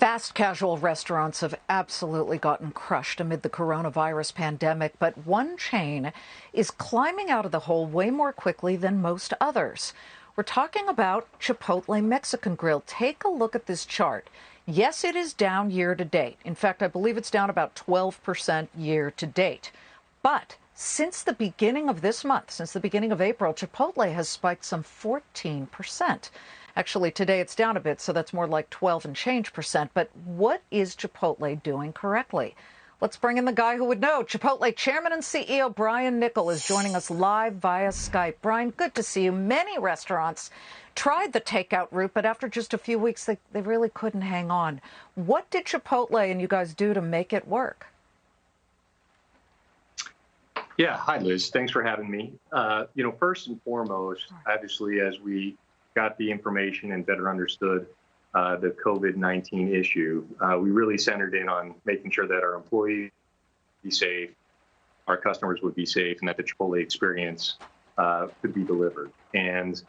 Fast casual restaurants have absolutely gotten crushed amid the coronavirus pandemic, but one chain is climbing out of the hole way more quickly than most others. We're talking about Chipotle Mexican Grill. Take a look at this chart. Yes, it is down year to date. In fact, I believe it's down about 12% year to date. But since the beginning of this month, since the beginning of April, Chipotle has spiked some 14%. Actually, today it's down a bit, so that's more like 12 and change percent. But what is Chipotle doing correctly? Let's bring in the guy who would know. Chipotle Chairman and CEO Brian Niccol is joining us live via Skype. Brian, good to see you. Many restaurants tried the takeout route, but after just a few weeks, they really couldn't hang on. What did Chipotle and you guys do to make it work? Yeah, hi, Liz. Thanks for having me. First and foremost, obviously, as we got the information and better understood the COVID-19 issue, we really centered in on making sure that our employees would be safe, our customers would be safe, and that the Chipotle experience could be delivered. And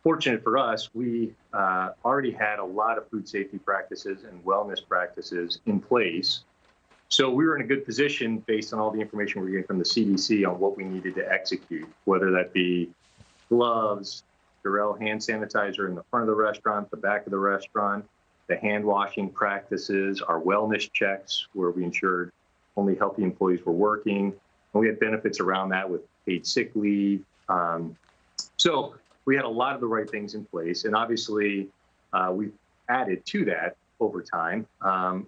fortunate for us, we already had a lot of food safety practices and wellness practices in place. So we were in a good position based on all the information we were getting from the CDC on what we needed to execute, whether that be gloves, Durell hand sanitizer in the front of the restaurant, the back of the restaurant, the hand washing practices, our wellness checks where we ensured only healthy employees were working. And we had benefits around that with paid sick leave. So we had a lot of the right things in place. And obviously, we've added to that over time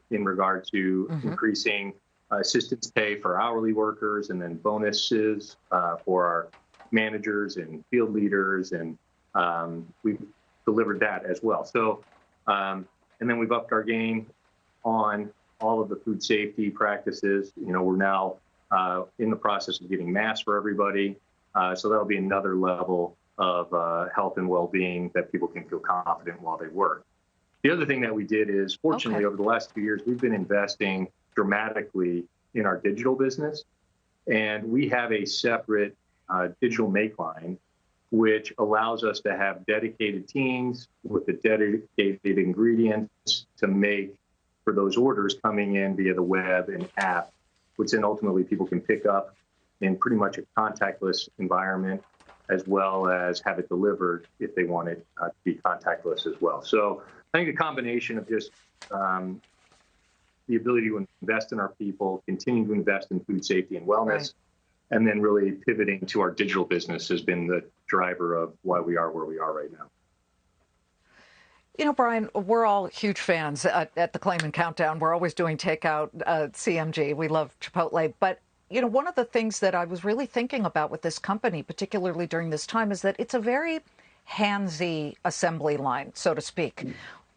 in regard to increasing assistance pay for hourly workers and then bonuses for our managers and field leaders. And we've delivered that as well. So, and then we've upped our game on all of the food safety practices. We're now in the process of getting masks for everybody. So that'll be another level of health and well-being that people can feel confident while they work. The other thing that we did is, fortunately, over the last 2 years, we've been investing dramatically in our digital business. And we have a separate digital make line, which allows us to have dedicated teams with the dedicated ingredients to make for those orders coming in via the web and app, which then ultimately people can pick up in pretty much a contactless environment, as well as have it delivered if they want it to be contactless as well. So I think a combination of just the ability to invest in our people, continue to invest in food safety and wellness, and then really pivoting to our digital business has been the driver of why we are where we are right now. You know, Brian, we're all huge fans at the Claim and Countdown. We're always doing takeout, CMG. We love Chipotle. But, one of the things that I was really thinking about with this company, particularly during this time, is that it's a very handsy assembly line, so to speak.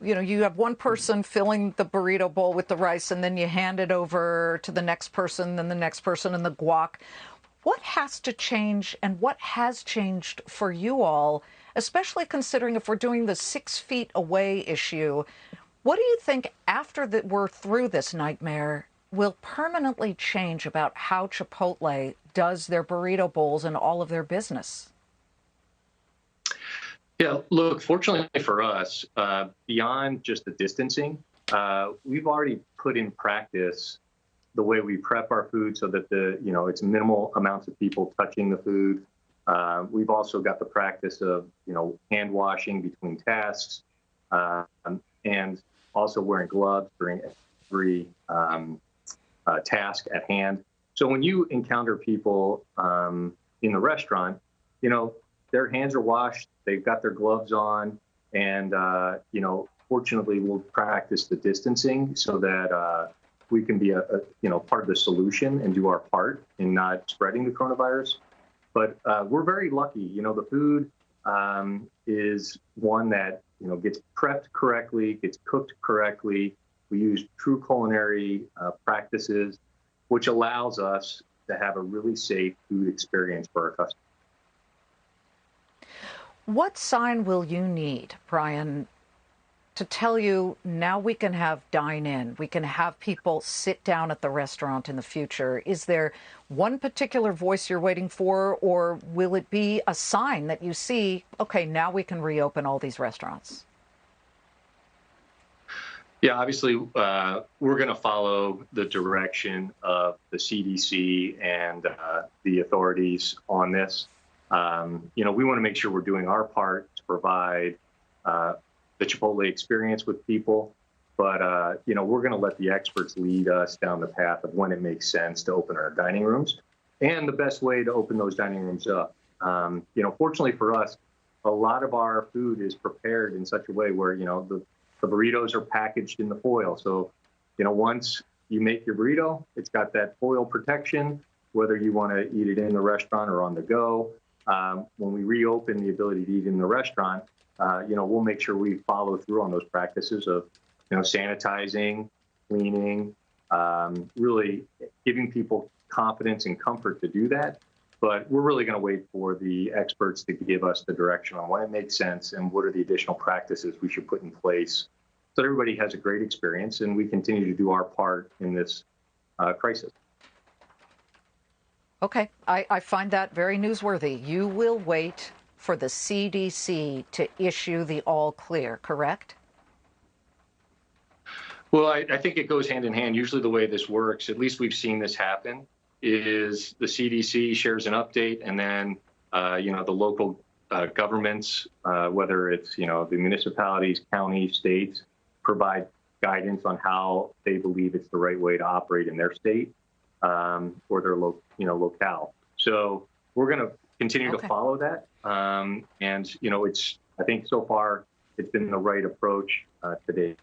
You have one person filling the burrito bowl with the rice, and then you hand it over to the next person, then the next person, and the guac. What has to change, and what has changed for you all, especially considering if we're doing the 6 feet away issue? What do you think after that we're through this nightmare will permanently change about how Chipotle does their burrito bowls and all of their business? Yeah, look, fortunately for us, beyond just the distancing, we've already put in practice the way we prep our food so that it's minimal amounts of people touching the food. We've also got the practice of, hand washing between tasks, and also wearing gloves during every task at hand. So when you encounter people in the restaurant, their hands are washed, they've got their gloves on, and, fortunately, we'll practice the distancing so that we can be a part of the solution and do our part in not spreading the coronavirus. But we're very lucky. The food is one that, gets prepped correctly, gets cooked correctly. We use true culinary practices, which allows us to have a really safe food experience for our customers. What sign will you need, Brian, to tell you now we can have dine-in, we can have people sit down at the restaurant in the future? Is there one particular voice you're waiting for, or will it be a sign that you see, okay, now we can reopen all these restaurants? Yeah, obviously, we're going to follow the direction of the CDC and the authorities on this. We want to make sure we're doing our part to provide uh, the Chipotle experience with people. But, we're going to let the experts lead us down the path of when it makes sense to open our dining rooms and the best way to open those dining rooms up. Fortunately for us, a lot of our food is prepared in such a way where, the burritos are packaged in the foil. So, once you make your burrito, it's got that foil protection, whether you want to eat it in the restaurant or on the go. When we reopen the ability to eat in the restaurant, we'll make sure we follow through on those practices of, sanitizing, cleaning, really giving people confidence and comfort to do that. But we're really going to wait for the experts to give us the direction on when it makes sense and what are the additional practices we should put in place so that everybody has a great experience and we continue to do our part in this crisis. Okay, I find that very newsworthy. You will wait for the CDC to issue the all clear, correct? Well, I think it goes hand in hand. Usually the way this works, at least we've seen this happen, is the CDC shares an update and then, the local governments, whether it's, the municipalities, counties, states, provide guidance on how they believe it's the right way to operate in their state or their locale. So we're going to continue to follow that. I think so far it's been the right approach today.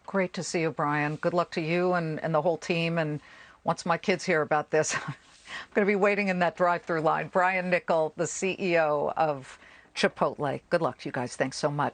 Great to see you, Brian. Good luck to you and the whole team. And once my kids hear about this, I'm going to be waiting in that drive-through line. Brian Niccol, the CEO of Chipotle. Good luck to you guys. Thanks so much.